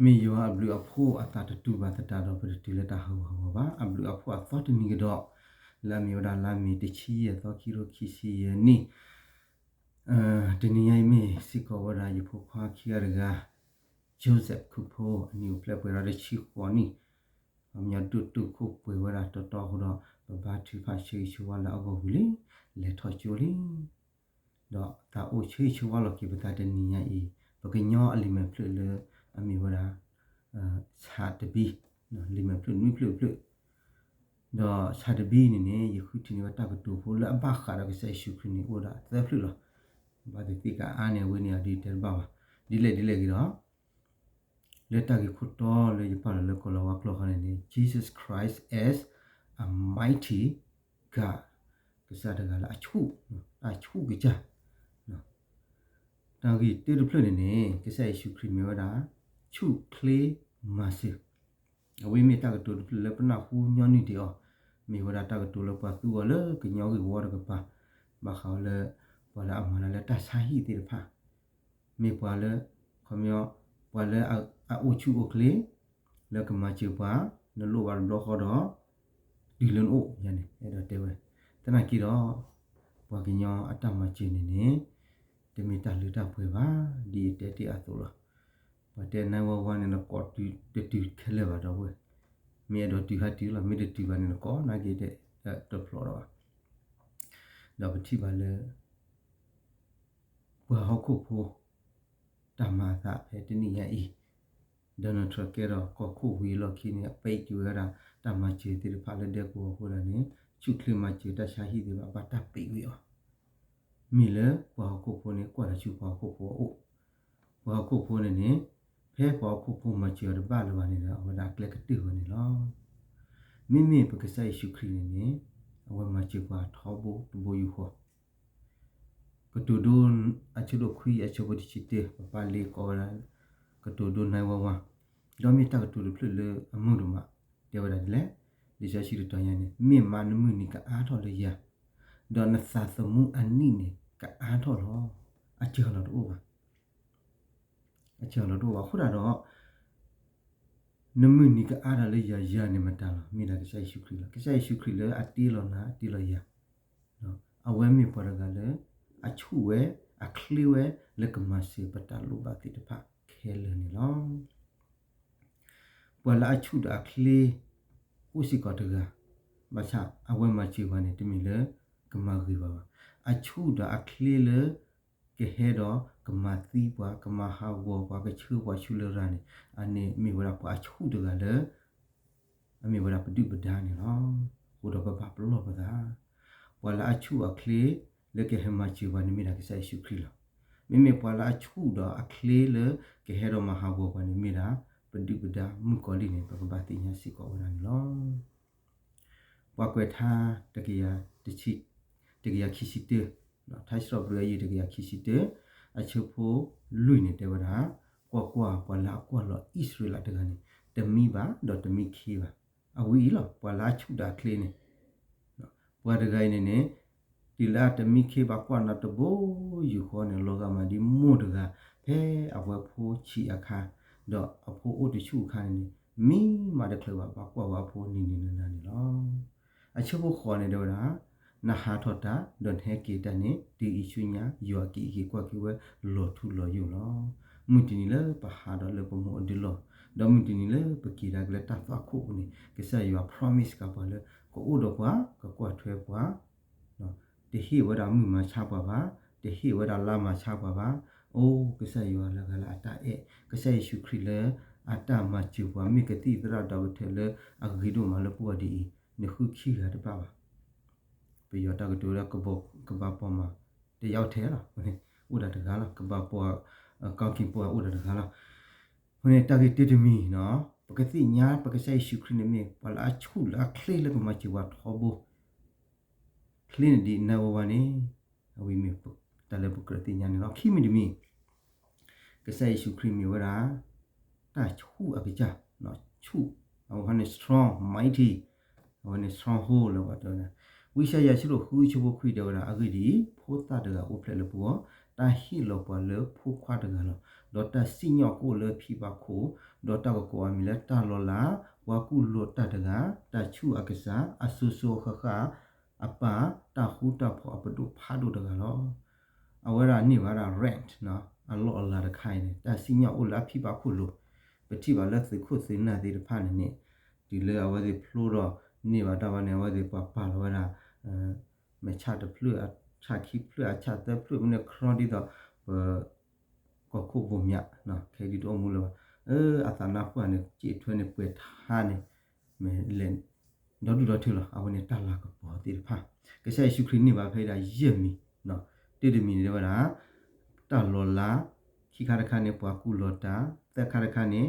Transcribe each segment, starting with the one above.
มีอยู่อับลูอพูอัตตาตูบาตตาดอปติเลตาฮาวฮาวบาอับลูอพูอัตตานิกดอลามีวดาลามีติชียตอคิโรคิซียนี่တနည်းအားဖြင့်စစ်ကောဝရာယဖို့ခွာခီရကဂျိုဇက်ခုဖိုအနီပလက်ပွေရတဲ့ချီခွန်နီအမြတ်တူခုပွေဝရာတော်တော်ဟတော့ဘာတီဖာရှိချူဝလာအဘောဘူးလေလက်ထော်ချိုလီတော့တာအိုချီချူဝလာကိပတာတနည်းအားပကညောအလီမဖလလေအမီဝရာချာတဘီနော်လီမဖလနွိဖလဖလတော့ချာတဘီနေယခုတီနေဝတာကတူဖိုလအဘခါရကဆက်ရှုခနီဝရာသက်ဖလလောဘာတိကအားနေဝင်းရဒီတယ်ပါဒီလေကြီးတော့လက်တကြီးခုတော်လေပါလေကောလောကလောခနေ Jesus Christ as a mighty God ကစားတကလာအချုကကြနော်တောင်ကြီးတေရဖလနေကစားယေရှုခရစ်မြောတာချုကလေမဆီအဝိမေတကတူလေပနာဟူညောနီတီအောမြေဝရတကတူလပသူလေကညောကြီးဝရကပါဘာခါလေပွာလာအမလာလက်တဆာဟီတေဖာမေပွာလာခမောပွာလာအိုချူအိုကလေလကမချူပါနလိုဝါဘလခေါ်တော့ဒီလွန်အိုယနေ့အဲ့တော့တဲဝဲတနကီတော့ပွာကညောအတမချင်းနေနေတမီတလူတဖွေပါဒီတဲတီအဆိုလားဘာတဲနိုင်ဝဝနေနကောတူခဲလေပါတော့ဝဲမြေတော့တူဟာတူလာမြေတူပါနေနကောနာကြီးတဲ့တော့ဖလော်တော့တော့ပတိပါလေဘာဟခုဖိုတမသာဖဲတနည်းရဤဒနထရကေရောကခုဝီလော်ခီနေပိတ်ကျူရတာတမချေတိဖာလက်တဲ့ကိုဟိုရနေချုကလမချေတရှာဟီဒီဘာတပိဝီအောမီလေဘာခုဖိုနေကွာချူဘာခုဖိုအိုဘာခုဖိုနေဖဲဘာခုဖိုမချေရဘာလဘာနေတာဝဒါကလကတူနေလောမိပကဆိုင်ရှုခရီနေအဝမချေဘာထောဘဘူယူခောကတူဒွန်အချူခွီအချူဘတိချီတေပါလီကောရကတူဒွန်နိုင်ဝဝဒေါမီတကတူဖလလေအမှုဒမတေဝရလေဒီရှာရှိတတန်ရနေမိမနမှုနိကအားတော်လေရဒေါနသသမှုအနိနေကအားတော်တော့အချေတော်တော့ပါအချေတော်တော့ခုရတော့နမှုနိကအားရလေရနေမတလားမိလာကဆိုင်ရှုခရီလားကဆိုင်ရှုခရီလေအတီလောနာတီလောရနော်အဝဲမိပေါ်ကလည်းအချူဝဲအခလီဝဲလကမစီပတလူဘာတိတဖခဲလနေလောပွာလာအချူဒအခလီဥစီကတကမချအဝဲမချီဝနေတမီလေကမဂီဘာအချူဒအခလီလေကဟဲတော့ကမသီပွားကမဟာဝပွားကချူပွားချူလရနေအနေမိဝရပွားအချူဒကလေအမိဝရပဒုပဒါနေလောဟိုတော့ဘာပလောပဒါပွာလာအချူအခလီလေကဟမချီဝနိမိရာကဆိုင်ရှုခရီလာမိမိပွာလာချူတော့အခလေးလေကဟဲတော့မဟာဘောပနိမိရာပဒုပဒါမုကောလီနေပပတိညာစီကောဝရန်လောပွာကွေထာတကီယာတချိတကီယာခိစီတေနော်ထိုက်စတော့ဘရယီတကီယာခိစီတေအချုပ်ဖို့လွိနေတဲ့ဝရာကွာပွာလာကွာလောဣသရေလတကနေတမိပါတော့တမိခီပါအဝီလောပွာလာချူတာကလေးနေနော်ပွာတကိုင်းနေဒီလာတမိခေဘကွာနတဘိုယူခေါ်နေလောကမှာဒီမို့တကဖဲအဝဖိုးချီအခါတော့အဖိုးအိုတချူခါနေမိမာတကလဘကွာဝဖိုးနီနေနာနေလောအချဖို့ခေါ်နေတော့တာနဟာထောတာဒွန်ဟဲကေတနေဒီအချူညာယောကီကေကွာကေဝလောထူလောယူလောမူတီနီလေပဟာတော့လေပမိုအဒီလောဒမူတီနီလေပကီရာကလတာဖာခုနေကေဆာယော promise ကပါလေကိုအိုတော့ကွာကွာထွဲကွာနော်တဟိဝဒမှုမှာချပါပါတဟိဝဒလာမှာချပါပါအိုးကဆယောလကလာအတာအဲကဆယေရှုခရစ်လေအတာမချူပါမိကတိတရတော်ထဲလေအဂီဒိုမလပူဒီနခုခိရတပါပါပေယောတကတူရကဘကဘာပေါ်မှာတယောက်ထဲလားဟိုဥဒတကားလားကဘာပေါ်ကောက်ကင်ပေါ်ဥဒတကားလားဟိုနေတာဂီတီတမီနော်ပကတိညာပကဆယေရှုခရစ်နေမီပလာချူလာခလေလကမချူဝတ်ဟောဘူคลินดีนาววานีအဝိမေတလည်းပုကရတိညာနေတော့ခိမီဒီမီကဆယေရှုခရစ်မြေဝရာတာချူအပိကြနော်ချူအဝဟန် strong mighty အဝဟန် strong hold လို့တော့ဝိရှယရှိလို့ခူချဘခွိတယ်ဝရာအဂိဒီဖိုးတာတကဥပလက်လို့ပေါ့တာဟီလို့ပေါ့လို့ဖိုးခွားတကလို့ ဒေါ်တာစိညောကိုလေဖိပါခိုဒေါ်တာကိုအမီလက်တာလောလာဝါကူလောတာတကတာချူအကစားအဆူဆူခခအပါတာခုတာဖောပဒုဖာဒုတကလောအဝရနိဝရ rent နော်အလောအလာတခိုင်နေတာစိညောအိုလာဖိပါခိုလို့ပတိပါလက်စခုစင်းနာဒီဖာနေဒီလေအဝဒီဖလိုတော့နိဝတာဝနေဝဒီပါလောရာမချတ်ဖလူချာခိဖလူချတ်ဖလူမနခရဒီတော့ก็คุบမြเนาะเคดิโตมูลอาตานาพวกเนี่ยจิထွေးနေပွေထားနေမဲလင်တော့ဒီတော့ထလာအဝနဲ့တလာကပေါ်တိဖာကဲရှုခရင်းနေပါဖေးတာရစ်မီเนาะတိတမီနေတော့တာတလောလာခိခါရခါနေပွားကူလောတာတက်ခါရခါနေ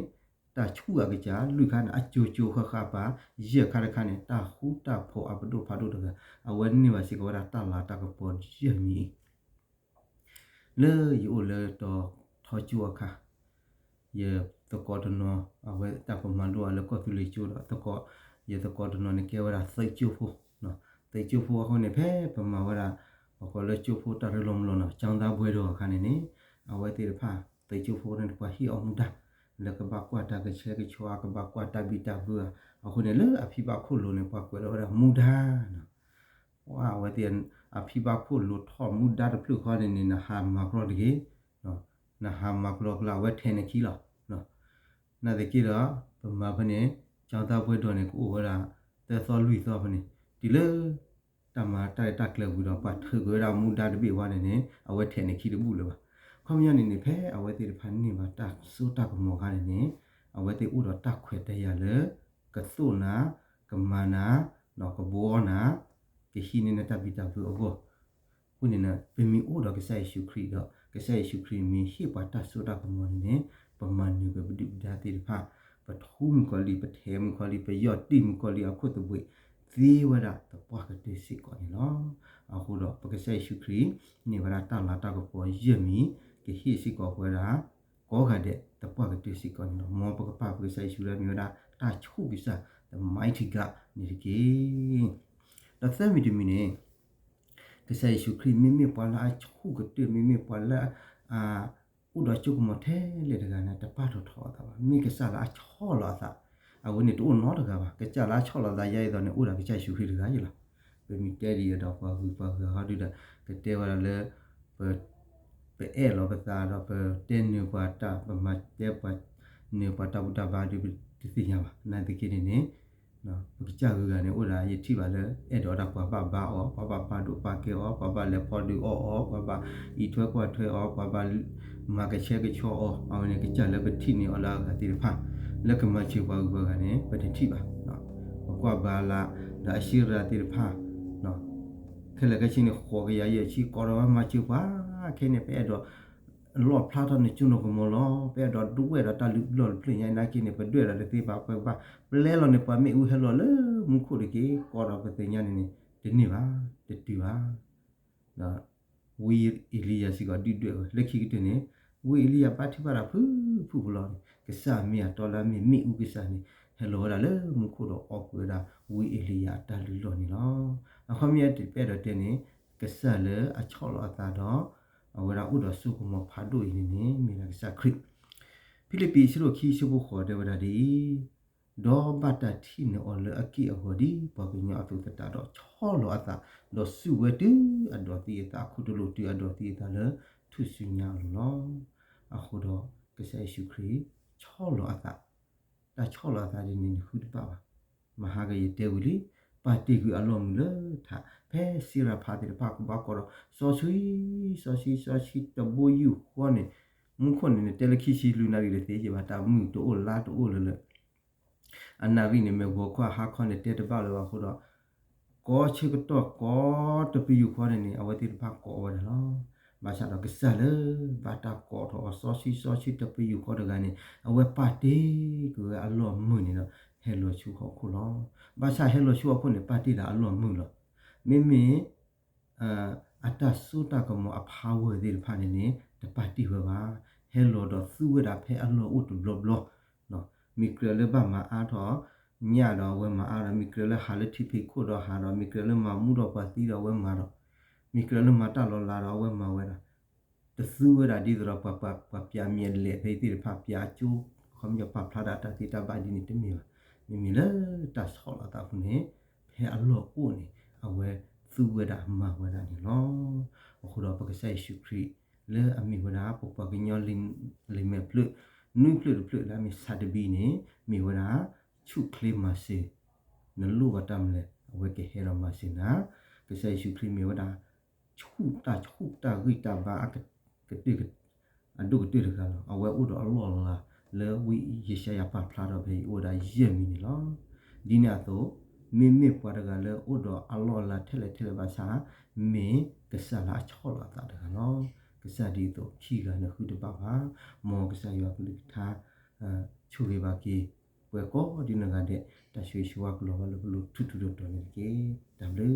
တာချူအကကြလူခါအချိုချိုခခပါရခါရခါနေတာဟူတာဖောအပဒုဖာဒုတကအဝနေပါစီကဝရတလာတကပေါ်ရစ်မီလေယူလေတော့ထောချူအခါယေတကောတနောအဝဲတပမန်တော့လည်းကောသူလေချူတော့တကောယေတကောတနောနေကေဝရစိတ်ချူဖို့နော်စိတ်ချူဖို့ဟိုနေဖဲပမဝရဘောလေချူဖို့တရလုံးလုံးနော်ចောင်းသားဘွဲတော့အခါနေနေအဝဲတေဖာစိတ်ချူဖို့နေပွားဟီအောင်တာလကဘကွာတာကချေကချွာကဘကွာတာဘီတာဘူးအခုနေလေအဖိဘခုလုံးနေပွားကွယ်တော့မူဒါနော်ဝါဝဲတေအဖိဘခုလို့ထော်မူဒါတဖလူခေါ်နေနဟာမကရောဒီနော်နဟာမကလောကလာဝဲထဲနေခီလာနော်နာတကီတော့ပမာဖနေကျောင်းသားဘွဲတော်နေကိုဝရတဲစောလူစောဖနေဒီလေတမတိုက်တက်ကလဘူးတော့ပတ်ထခွေရမူဒါတပိဝါနေနေအဝဲထဲနေခီတဘူးလေပါခွန်မြနေနေဖဲအဝဲတေဖန်နေပါတက်စိုးတက်မောခါနေနေအဝဲတေဥတော်တက်ခွေတရလေကဆုနာကမနာနော်ကဘောနာကဟိနေနတပိတဘူးအဘောခုနေနပမီဥတော်ကဆိုင်ရှုခရီတော့ကဆိုင်ရှုခရီမီဟိပါတစိုးတက်မောနေပမာနီကပဒိဒာတေဖာပထုမကလီပထေမကလီပယောတိမကလီအခုတပွေဇီဝရတပွားကတိစိကောနေလောအခုတော့ပကဆိုင်ရှုခရီနေဝရတလာတကပေါ်ယမီကဟိစိကောဝရကောခတဲ့တပွားကတိစိကောနေလောမောပကပပကဆိုင်ရှုရမျိုးတာတာချုကိစ္စthe mighty god နေကေတသမီတမီနေကဆိုင်ရှုခရီမိမိပွာလာချုကတိမိမိပွာလာဥဒချုကမထဲလေတကနာတပတ်တော့ထောတာပါမိကစားလာချောလာသာအဝနေတော့နော်တကပါကကြလာချောလာသာရဲတော့နေဥဒကကြိုက်ရှုခရီတကရလားပမီတဲရီတော့ပါဘူးပါဟာဒီကတဲဝရလေပဲလောပတာတော့ပဲတင်းနေပါတာပမတဲပါနေပါတာဘူတာဘာဒီသိညာပါနာတကိနေနေနော်ပကြကူကနေဥဒရထိပါလေအဲ့တော့တာပါဘာအောပါတို့ပါကေအောပါလေပေါ်ဒူအောပါဤထွဲကွာထွဲအောပါမာကချေကချောအောင်နေကကြလည်းပတိနေအလားကတိဖာလက်ကမချေပါဘူးကနေပတိတိပါနော်ကွာဘာလာဒါရှိရတိဖာနော်ခဲလကချင်းခေါ်ကြရရဲ့ချီကောရမချေပါခဲနေပဲတော့လောဖလာတော့နေချုံကမလောပဲတော့ဒူဝဲတော့တလူလောပြင်းရနာကိနေပတွေ့ရတဲ့တိပါပဲပါပလဲလောနေပါမေဦးဟဲလောလေမခုတကေကောရပတိညာနေဒီနေပါတီပါနော်ဝီအီလီယာစီကဒီတွေ့လက်ခိကတဲ့ဝီအီလီယာပါတိပါရဖူဘလောကစားမီတော်လာမီမိဥကိစားနေဟဲလောလာလေမခုတော့အော့ကွေတာဝီအီလီယာတလူလောနေလောအခုမြတ်တိပဲတော့တဲ့နေကစားလေအချောလောတာတော့ဝရဥဒဆုကမဖာဒိုနေနေမိလာစခရစ်ဖိလိပ္ပိစလိုခီရှဘခေါ်တဲ့ဝရဒီဒေါ်ဘတာတီနော်လအကီအဟောဒီပပညာအတုတတာတော့ချောလောအတာလောစုဝတူအဒေါ်တီတာခုတလို့တီအဒေါ်တီတာလေထုစညာလောအခုတော့ကဆိုင်ရှုခရီချောလောအတာတာချောလောအတာဒီနေခုတပါမဟာဂယေတေဝလီပါတိကူအလုံးလေថាဖဲစီရဖာတိပါကဘာကောစောရှိတဘူယူခေါနေမခွန်နေတယ်လခိရှိလူနာရီလေတေးကြပါတာမှုတိုလာတိုလေအနာရီနေမေဘောခွာဟာခွန်နေတဲ့တပါလောခုတော့ကောချေကတော့ကောတပီယူခေါနေအဝတိပါကောဝတယ်နော်ဘာသာတော့ကစားလေဘာတာကောတော့စောရှိတပီယူခေါ်တဲ့ကနေအဝပါတီကိုအလောမှုနေတော့ဟဲလိုချူခေါ်ခုလောဘာသာဟဲလိုချူခုနေပါတီတာအလောမှုလောမိအတဆုတာကမအဖာဝဲဒီဖာနေနေတပါတီဝပါဟဲလိုတော့သူဝဲတာဖဲအလောဥတူဘလောနော်မိကရလေဘာမအားတော့ညတော့ဝဲမအားမိကရလေဟာလေတိဖိခုတော့ဟာတော့မိကရလေမမှုတော့ပါတီတော့ဝဲမှာတော့မိကရလေမတလောလာတော့ဝဲမှာဝဲတာ the sewer di the papia miel le peti papia chu khom yo pap thada ta ti ta ba di ni te mi le ta so la ta fu ne he a lo ko ni a we sewer da ma wa da ni lo khu do pa ka sai shu kri le a mi wa da po pa ki nyo lin me plu nu plu la mi sa de bi ni mi wa da chu kle ma se na lu wa tam le a we ke he ra ma se na ka sai shu kri mi wa da chu ta gui ta ba ka ti a du ti ka lo a we u do a lo la le wi ye sha ya pa phla do be u da ye mi ni lo di na to me pwa da ga le u do a lo la thele ba sa me ka sa la cho la ta da lo ka sa di to khi ga na hu de ba ba mo ka sa yo ku li tha chu ge ba ki we ko di na ga de ta shwe shwa ku lo ba lo tu do ni ke da le